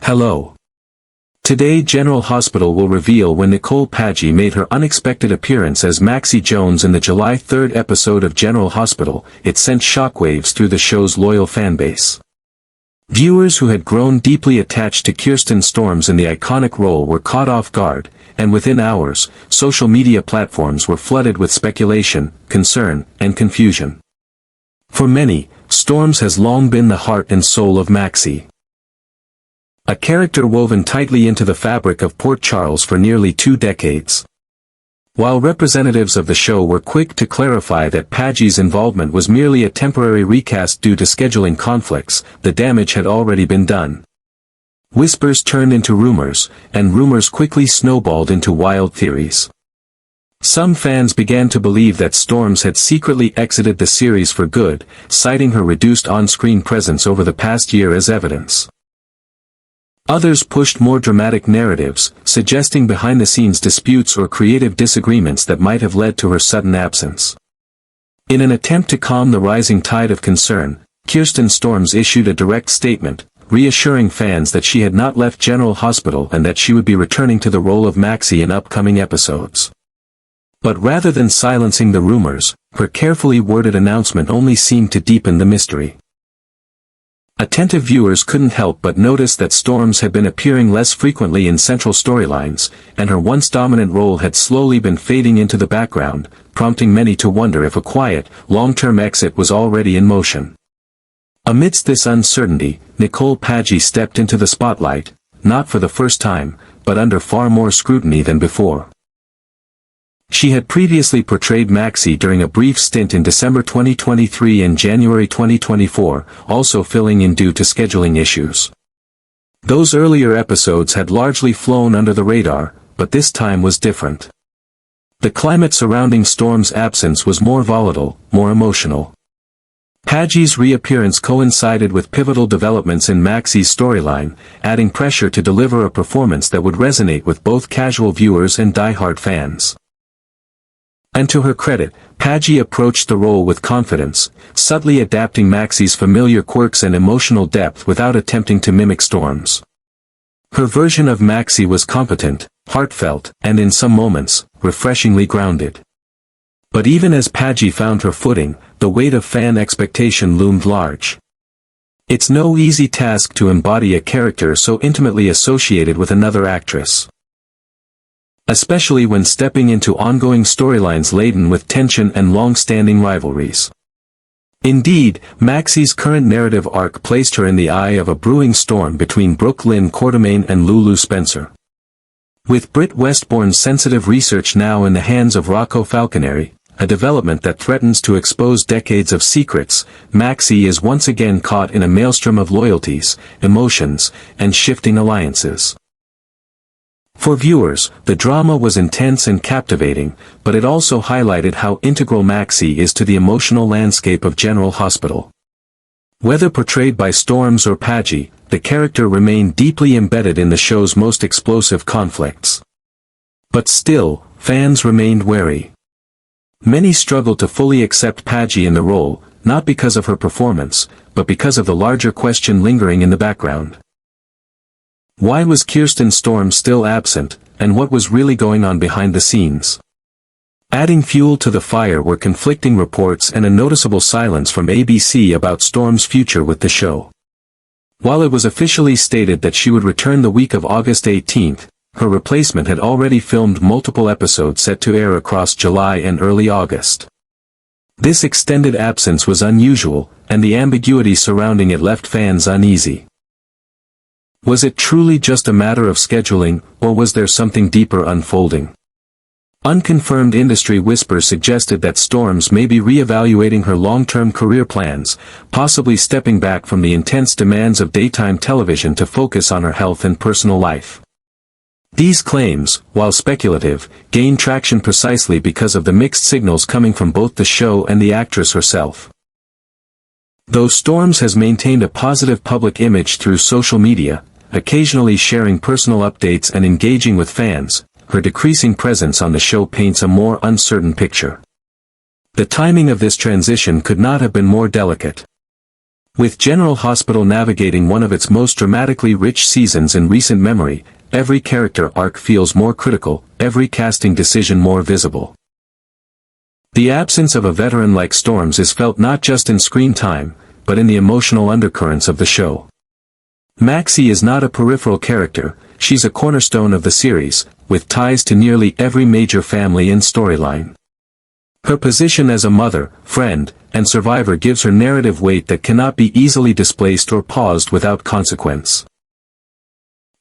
Hello. Today General Hospital will reveal when Nicole Paggi made her unexpected appearance as Maxie Jones in the July 3rd episode of General Hospital. It sent shockwaves through the show's loyal fanbase. Viewers who had grown deeply attached to Kirsten Storms in the iconic role were caught off guard, and within hours, social media platforms were flooded with speculation, concern, and confusion. For many, Storms has long been the heart and soul of Maxie. A character woven tightly into the fabric of Port Charles for nearly 2 decades. While representatives of the show were quick to clarify that Paggi's involvement was merely a temporary recast due to scheduling conflicts, the damage had already been done. Whispers turned into rumors, and rumors quickly snowballed into wild theories. Some fans began to believe that Storms had secretly exited the series for good, citing her reduced on-screen presence over the past year as evidence. Others pushed more dramatic narratives, suggesting behind-the-scenes disputes or creative disagreements that might have led to her sudden absence. In an attempt to calm the rising tide of concern, Kirsten Storms issued a direct statement, reassuring fans that she had not left General Hospital and that she would be returning to the role of Maxie in upcoming episodes. But rather than silencing the rumors, her carefully worded announcement only seemed to deepen the mystery. Attentive viewers couldn't help but notice that Storms had been appearing less frequently in central storylines, and her once dominant role had slowly been fading into the background, prompting many to wonder if a quiet, long-term exit was already in motion. Amidst this uncertainty, Nicole Paggi stepped into the spotlight, not for the first time, but under far more scrutiny than before. She had previously portrayed Maxie during a brief stint in December 2023 and January 2024, also filling in due to scheduling issues. Those earlier episodes had largely flown under the radar, but this time was different. The climate surrounding Storm's absence was more volatile, more emotional. Paggi's reappearance coincided with pivotal developments in Maxie's storyline, adding pressure to deliver a performance that would resonate with both casual viewers and die-hard fans. And to her credit, Paggi approached the role with confidence, subtly adapting Maxie's familiar quirks and emotional depth without attempting to mimic Storms. Her version of Maxie was competent, heartfelt, and in some moments, refreshingly grounded. But even as Paggi found her footing, the weight of fan expectation loomed large. It's no easy task to embody a character so intimately associated with another actress. Especially when stepping into ongoing storylines laden with tension and long-standing rivalries. Indeed, Maxie's current narrative arc placed her in the eye of a brewing storm between Brooke Lynn Quartermaine and Lulu Spencer. With Britt Westbourne's sensitive research now in the hands of Rocco Falconeri, a development that threatens to expose decades of secrets, Maxie is once again caught in a maelstrom of loyalties, emotions, and shifting alliances. For viewers, the drama was intense and captivating, but it also highlighted how integral Maxie is to the emotional landscape of General Hospital. Whether portrayed by Storms or Paggi, the character remained deeply embedded in the show's most explosive conflicts. But still, fans remained wary. Many struggled to fully accept Paggi in the role, not because of her performance, but because of the larger question lingering in the background. Why was Kirsten Storms still absent, and what was really going on behind the scenes? Adding fuel to the fire were conflicting reports and a noticeable silence from ABC about Storms' future with the show. While it was officially stated that she would return the week of August 18th, her replacement had already filmed multiple episodes set to air across July and early August. This extended absence was unusual, and the ambiguity surrounding it left fans uneasy. Was it truly just a matter of scheduling, or was there something deeper unfolding? Unconfirmed industry whispers suggested that Storms may be re-evaluating her long-term career plans, possibly stepping back from the intense demands of daytime television to focus on her health and personal life. These claims, while speculative, gained traction precisely because of the mixed signals coming from both the show and the actress herself. Though Storms has maintained a positive public image through social media, occasionally sharing personal updates and engaging with fans, her decreasing presence on the show paints a more uncertain picture. The timing of this transition could not have been more delicate. With General Hospital navigating one of its most dramatically rich seasons in recent memory, every character arc feels more critical, every casting decision more visible. The absence of a veteran like Storms is felt not just in screen time, but in the emotional undercurrents of the show. Maxie is not a peripheral character, she's a cornerstone of the series, with ties to nearly every major family and storyline. Her position as a mother, friend, and survivor gives her narrative weight that cannot be easily displaced or paused without consequence.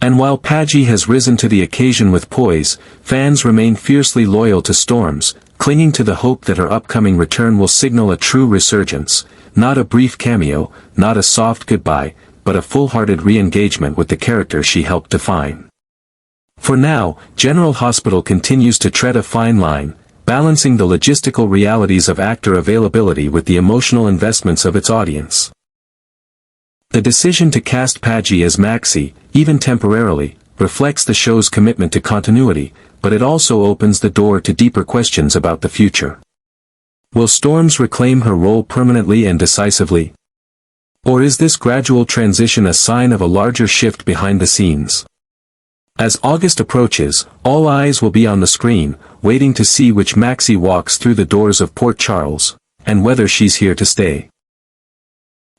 And while Padgy has risen to the occasion with poise, fans remain fiercely loyal to Storms, clinging to the hope that her upcoming return will signal a true resurgence, not a brief cameo, not a soft goodbye, but a full-hearted re-engagement with the character she helped define. For now, General Hospital continues to tread a fine line, balancing the logistical realities of actor availability with the emotional investments of its audience. The decision to cast Padgy as Maxie, even temporarily, reflects the show's commitment to continuity, but it also opens the door to deeper questions about the future. Will Storms reclaim her role permanently and decisively? Or is this gradual transition a sign of a larger shift behind the scenes? As August approaches, all eyes will be on the screen, waiting to see which Maxie walks through the doors of Port Charles, and whether she's here to stay.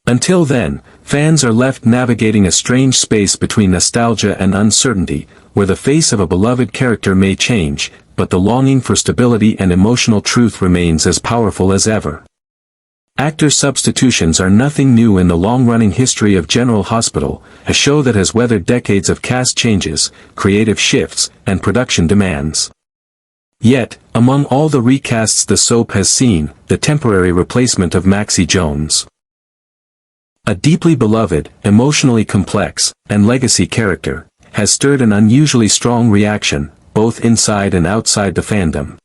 Until then, fans are left navigating a strange space between nostalgia and uncertainty, where the face of a beloved character may change, but the longing for stability and emotional truth remains as powerful as ever. Actor substitutions are nothing new in the long-running history of General Hospital, a show that has weathered decades of cast changes, creative shifts, and production demands. Yet, among all the recasts the soap has seen, the temporary replacement of Maxie Jones, a deeply beloved, emotionally complex, and legacy character, has stirred an unusually strong reaction, both inside and outside the fandom.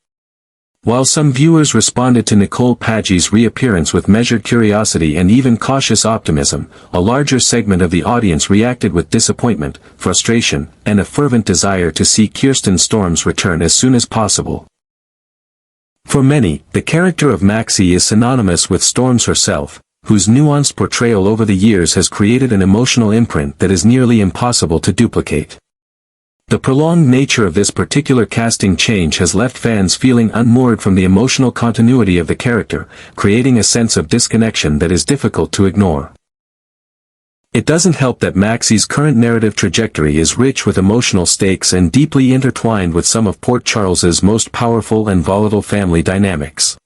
While some viewers responded to Nicole Padgy's reappearance with measured curiosity and even cautious optimism, a larger segment of the audience reacted with disappointment, frustration, and a fervent desire to see Kirsten Storms return as soon as possible. For many, the character of Maxie is synonymous with Storms herself, whose nuanced portrayal over the years has created an emotional imprint that is nearly impossible to duplicate. The prolonged nature of this particular casting change has left fans feeling unmoored from the emotional continuity of the character, creating a sense of disconnection that is difficult to ignore. It doesn't help that Maxie's current narrative trajectory is rich with emotional stakes and deeply intertwined with some of Port Charles's most powerful and volatile family dynamics.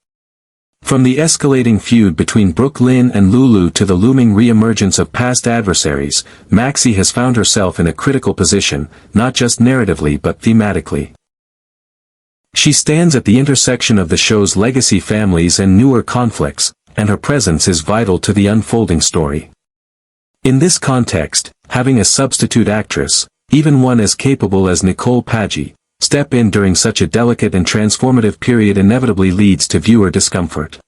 From the escalating feud between Brooke Lynn and Lulu to the looming re-emergence of past adversaries, Maxie has found herself in a critical position, not just narratively but thematically. She stands at the intersection of the show's legacy families and newer conflicts, and her presence is vital to the unfolding story. In this context, having a substitute actress, even one as capable as Nicole Padgy, step in during such a delicate and transformative period inevitably leads to viewer discomfort.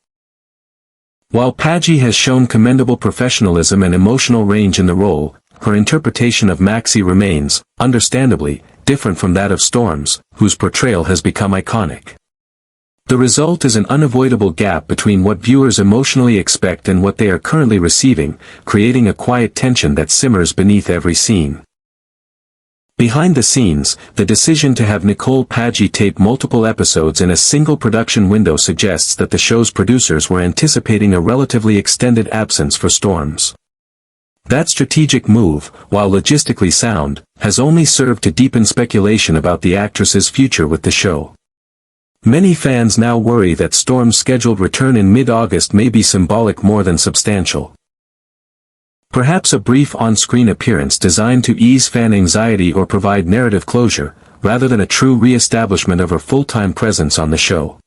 While Padgy has shown commendable professionalism and emotional range in the role, her interpretation of Maxie remains, understandably, different from that of Storms, whose portrayal has become iconic. The result is an unavoidable gap between what viewers emotionally expect and what they are currently receiving, creating a quiet tension that simmers beneath every scene. Behind the scenes, the decision to have Nicole Padgy tape multiple episodes in a single production window suggests that the show's producers were anticipating a relatively extended absence for Storms. That strategic move, while logistically sound, has only served to deepen speculation about the actress's future with the show. Many fans now worry that Storm's scheduled return in mid-August may be symbolic more than substantial. Perhaps a brief on-screen appearance designed to ease fan anxiety or provide narrative closure, rather than a true re-establishment of her full-time presence on the show.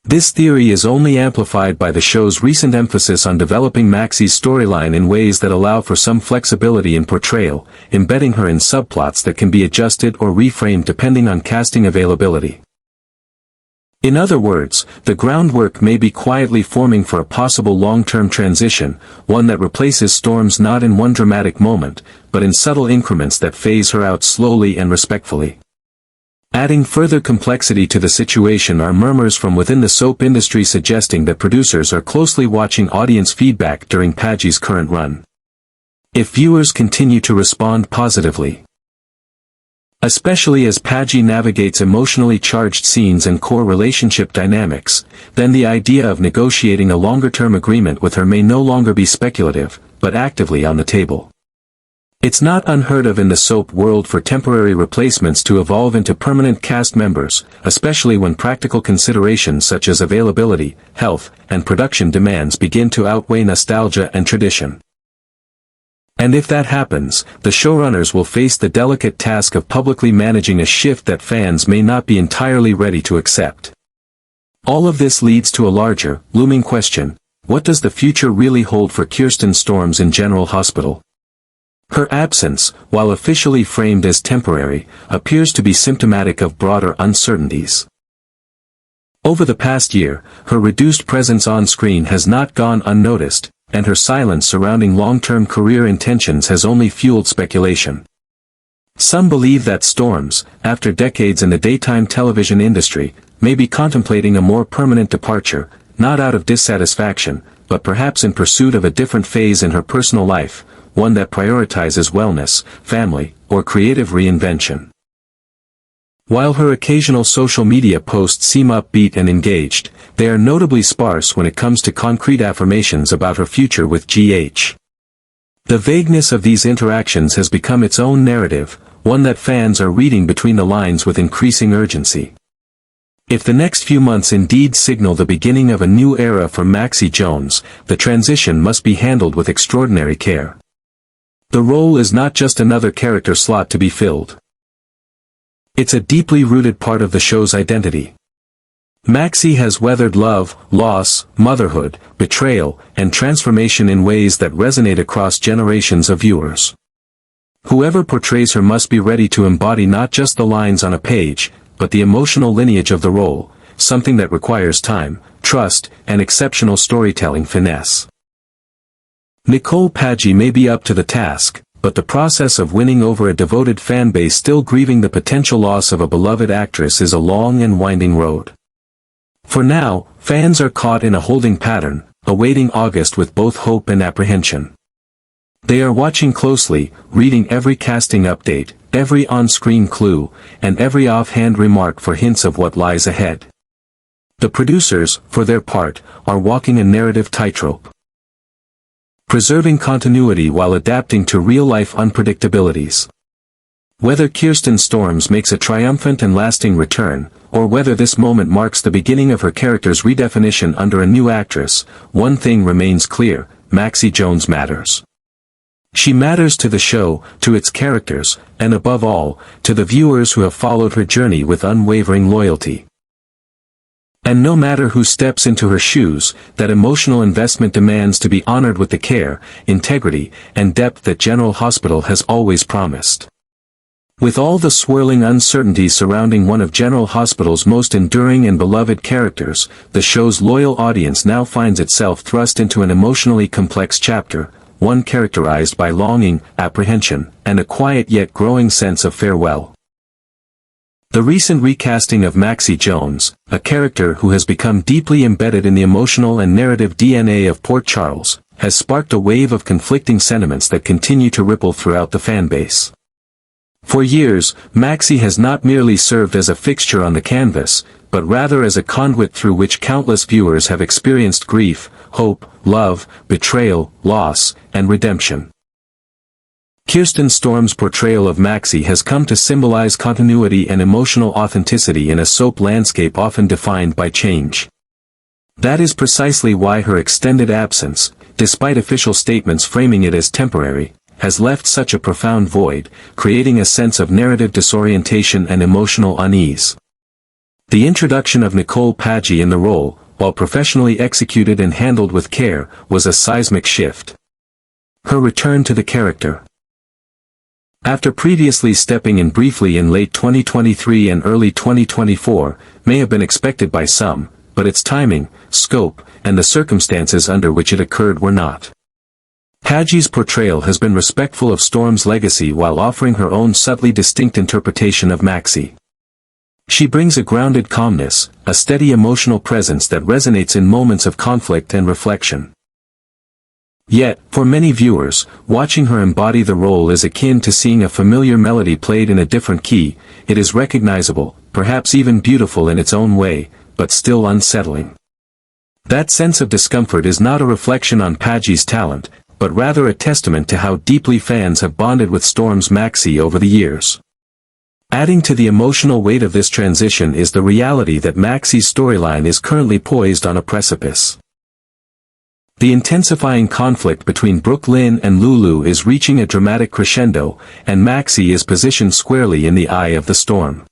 This theory is only amplified by the show's recent emphasis on developing Maxie's storyline in ways that allow for some flexibility in portrayal, embedding her in subplots that can be adjusted or reframed depending on casting availability. In other words, the groundwork may be quietly forming for a possible long-term transition, one that replaces Storms not in one dramatic moment, but in subtle increments that phase her out slowly and respectfully. Adding further complexity to the situation are murmurs from within the soap industry suggesting that producers are closely watching audience feedback during Paji's current run. If viewers continue to respond positively, especially as Paji navigates emotionally charged scenes and core relationship dynamics, then the idea of negotiating a longer-term agreement with her may no longer be speculative, but actively on the table. It's not unheard of in the soap world for temporary replacements to evolve into permanent cast members, especially when practical considerations such as availability, health, and production demands begin to outweigh nostalgia and tradition. And if that happens, the showrunners will face the delicate task of publicly managing a shift that fans may not be entirely ready to accept. All of this leads to a larger, looming question: what does the future really hold for Kirsten Storms in General Hospital? Her absence, while officially framed as temporary, appears to be symptomatic of broader uncertainties. Over the past year, her reduced presence on screen has not gone unnoticed, and her silence surrounding long-term career intentions has only fueled speculation. Some believe that Storms, after decades in the daytime television industry, may be contemplating a more permanent departure, not out of dissatisfaction, but perhaps in pursuit of a different phase in her personal life, one that prioritizes wellness, family, or creative reinvention. While her occasional social media posts seem upbeat and engaged, they are notably sparse when it comes to concrete affirmations about her future with GH. The vagueness of these interactions has become its own narrative, one that fans are reading between the lines with increasing urgency. If the next few months indeed signal the beginning of a new era for Maxie Jones, the transition must be handled with extraordinary care. The role is not just another character slot to be filled. It's a deeply rooted part of the show's identity. Maxie has weathered love, loss, motherhood, betrayal, and transformation in ways that resonate across generations of viewers. Whoever portrays her must be ready to embody not just the lines on a page, but the emotional lineage of the role, something that requires time, trust, and exceptional storytelling finesse. Nicole Paji may be up to the task, but the process of winning over a devoted fanbase still grieving the potential loss of a beloved actress is a long and winding road. For now, fans are caught in a holding pattern, awaiting August with both hope and apprehension. They are watching closely, reading every casting update, every on-screen clue, and every offhand remark for hints of what lies ahead. The producers, for their part, are walking a narrative tightrope, preserving continuity while adapting to real-life unpredictabilities. Whether Kirsten Storms makes a triumphant and lasting return, or whether this moment marks the beginning of her character's redefinition under a new actress, one thing remains clear: Maxie Jones matters. She matters to the show, to its characters, and above all, to the viewers who have followed her journey with unwavering loyalty. And no matter who steps into her shoes, that emotional investment demands to be honored with the care, integrity, and depth that General Hospital has always promised. With all the swirling uncertainties surrounding one of General Hospital's most enduring and beloved characters, the show's loyal audience now finds itself thrust into an emotionally complex chapter, one characterized by longing, apprehension, and a quiet yet growing sense of farewell. The recent recasting of Maxie Jones, a character who has become deeply embedded in the emotional and narrative DNA of Port Charles, has sparked a wave of conflicting sentiments that continue to ripple throughout the fanbase. For years, Maxie has not merely served as a fixture on the canvas, but rather as a conduit through which countless viewers have experienced grief, hope, love, betrayal, loss, and redemption. Kirsten Storms' portrayal of Maxie has come to symbolize continuity and emotional authenticity in a soap landscape often defined by change. That is precisely why her extended absence, despite official statements framing it as temporary, has left such a profound void, creating a sense of narrative disorientation and emotional unease. The introduction of Nicole Paji in the role, while professionally executed and handled with care, was a seismic shift. Her return to the character, after previously stepping in briefly in late 2023 and early 2024, may have been expected by some, but its timing, scope, and the circumstances under which it occurred were not. Paji's portrayal has been respectful of Storm's legacy while offering her own subtly distinct interpretation of Maxie. She brings a grounded calmness, a steady emotional presence that resonates in moments of conflict and reflection. Yet, for many viewers, watching her embody the role is akin to seeing a familiar melody played in a different key. It is recognizable, perhaps even beautiful in its own way, but still unsettling. That sense of discomfort is not a reflection on Padgie's talent, but rather a testament to how deeply fans have bonded with Storm's Maxie over the years. Adding to the emotional weight of this transition is the reality that Maxie's storyline is currently poised on a precipice. The intensifying conflict between Brooke Lynn and Lulu is reaching a dramatic crescendo, and Maxie is positioned squarely in the eye of the storm.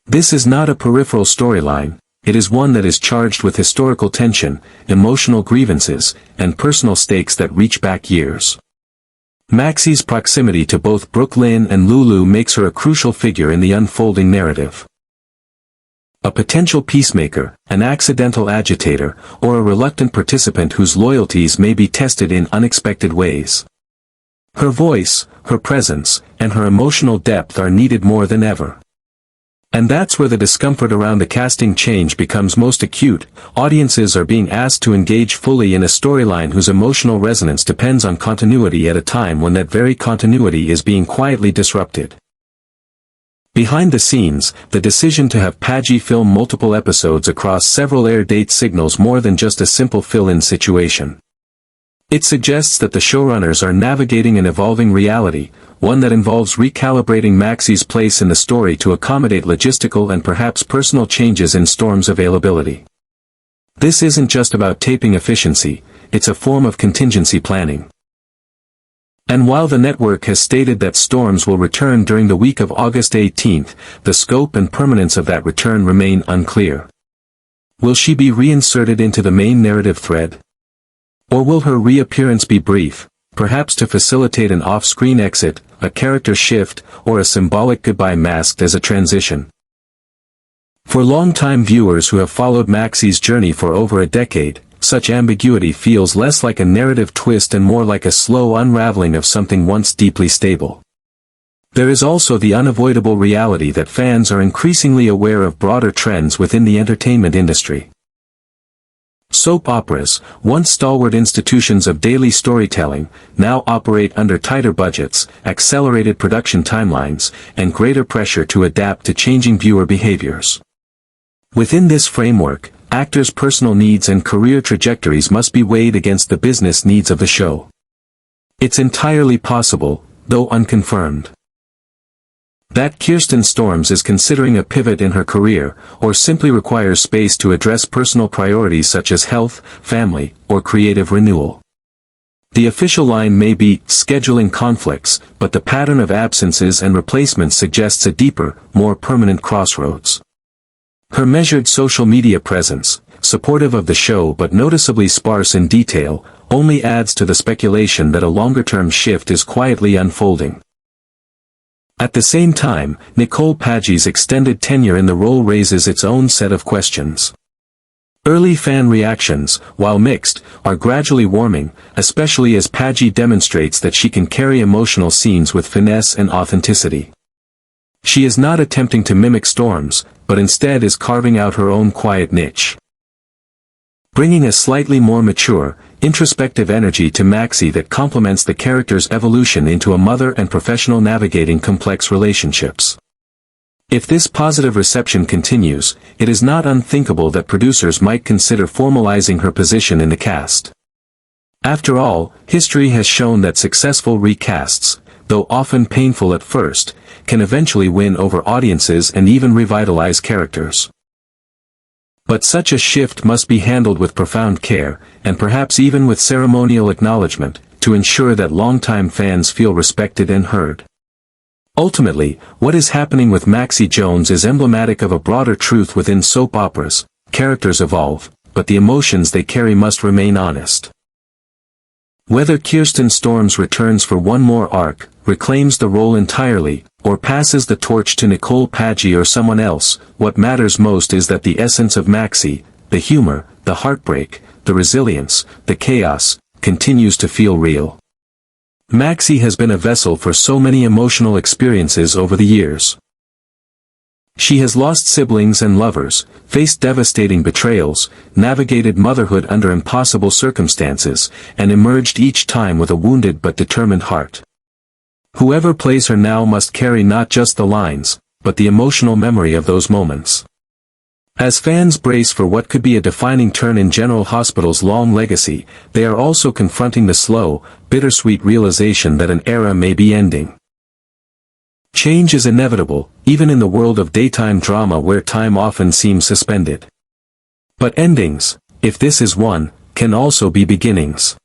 This is not a peripheral storyline, it is one that is charged with historical tension, emotional grievances, and personal stakes that reach back years. Maxie's proximity to both Brooke Lynn and Lulu makes her a crucial figure in the unfolding narrative. A potential peacemaker, an accidental agitator, or a reluctant participant whose loyalties may be tested in unexpected ways. Her voice, her presence, and her emotional depth are needed more than ever. And that's where the discomfort around the casting change becomes most acute. Audiences are being asked to engage fully in a storyline whose emotional resonance depends on continuity at a time when that very continuity is being quietly disrupted. Behind the scenes, the decision to have Padgie film multiple episodes across several air dates signals more than just a simple fill-in situation. It suggests that the showrunners are navigating an evolving reality, one that involves recalibrating Maxie's place in the story to accommodate logistical and perhaps personal changes in Storm's availability. This isn't just about taping efficiency, it's a form of contingency planning. And while the network has stated that Storms will return during the week of August 18th, the scope and permanence of that return remain unclear. Will she be reinserted into the main narrative thread? Or will her reappearance be brief, perhaps to facilitate an off-screen exit, a character shift, or a symbolic goodbye masked as a transition? For long-time viewers who have followed Maxie's journey for over a decade, such ambiguity feels less like a narrative twist and more like a slow unraveling of something once deeply stable. There is also the unavoidable reality that fans are increasingly aware of broader trends within the entertainment industry. Soap operas, once stalwart institutions of daily storytelling, now operate under tighter budgets, accelerated production timelines, and greater pressure to adapt to changing viewer behaviors. Within this framework, actors' personal needs and career trajectories must be weighed against the business needs of the show. It's entirely possible, though unconfirmed, that Kirsten Storms is considering a pivot in her career, or simply requires space to address personal priorities such as health, family, or creative renewal. The official line may be scheduling conflicts, but the pattern of absences and replacements suggests a deeper, more permanent crossroads. Her measured social media presence, supportive of the show but noticeably sparse in detail, only adds to the speculation that a longer-term shift is quietly unfolding. At the same time, Nicole Padgie's extended tenure in the role raises its own set of questions. Early fan reactions, while mixed, are gradually warming, especially as Padgie demonstrates that she can carry emotional scenes with finesse and authenticity. She is not attempting to mimic Storms, but instead is carving out her own quiet niche, bringing a slightly more mature, introspective energy to Maxie that complements the character's evolution into a mother and professional navigating complex relationships. If this positive reception continues, it is not unthinkable that producers might consider formalizing her position in the cast. After all, history has shown that successful recasts, though often painful at first, can eventually win over audiences and even revitalize characters. But such a shift must be handled with profound care, and perhaps even with ceremonial acknowledgement, to ensure that longtime fans feel respected and heard. Ultimately, what is happening with Maxie Jones is emblematic of a broader truth within soap operas: characters evolve, but the emotions they carry must remain honest. Whether Kirsten Storms returns for one more arc, reclaims the role entirely, or passes the torch to Nicole Padgie or someone else, what matters most is that the essence of Maxie, the humor, the heartbreak, the resilience, the chaos, continues to feel real. Maxie has been a vessel for so many emotional experiences over the years. She has lost siblings and lovers, faced devastating betrayals, navigated motherhood under impossible circumstances, and emerged each time with a wounded but determined heart. Whoever plays her now must carry not just the lines, but the emotional memory of those moments. As fans brace for what could be a defining turn in General Hospital's long legacy, they are also confronting the slow, bittersweet realization that an era may be ending. Change is inevitable, even in the world of daytime drama where time often seems suspended. But endings, if this is one, can also be beginnings.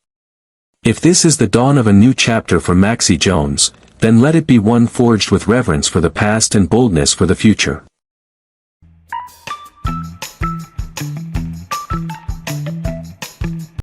If this is the dawn of a new chapter for Maxie Jones, then let it be one forged with reverence for the past and boldness for the future.